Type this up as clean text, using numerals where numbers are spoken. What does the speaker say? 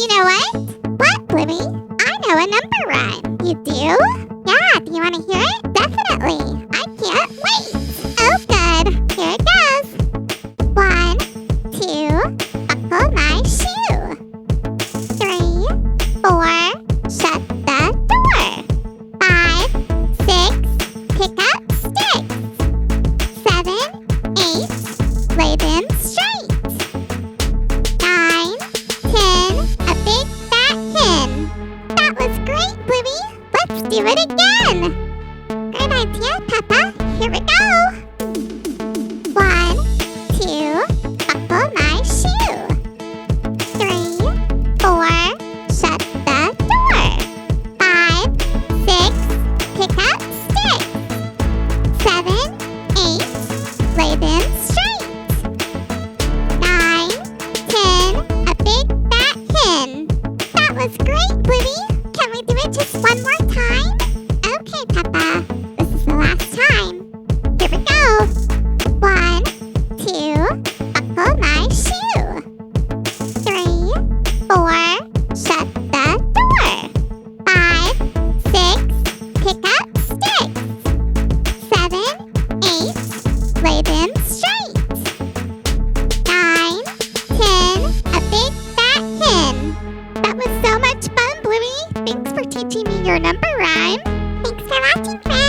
You know what? What, Bluey? I know a number rhyme. You do? Yeah, do you want to hear it? Definitely. I can't wait. Oh, good. Here it goes. 1, 2, buckle my shoe. 3, 4, shut the door. 5, 6, pick up sticks. 7, 8, lay them straight. 9, 10, a big fat hen. That was great, Bluey. Let's do it again. Great idea, Peppa. Here we go. 1, 2, buckle my shoe. 3, 4, shut the door. 5, 6, pick up sticks. 7, 8, lay them straight. 9, 10, a big fat hen. That was great, Bluey. Can we do it just one more time? Okay, Peppa. This is the last time. Here we go. 1, 2, buckle my shoe. 3, 4, shut the door. 5, 6, pick up sticks. 7, 8, lay them straight. 9, 10, a big fat hen. That was so much fun, Bluey. Thanks for teaching me your number rhyme. Thanks for watching, friends.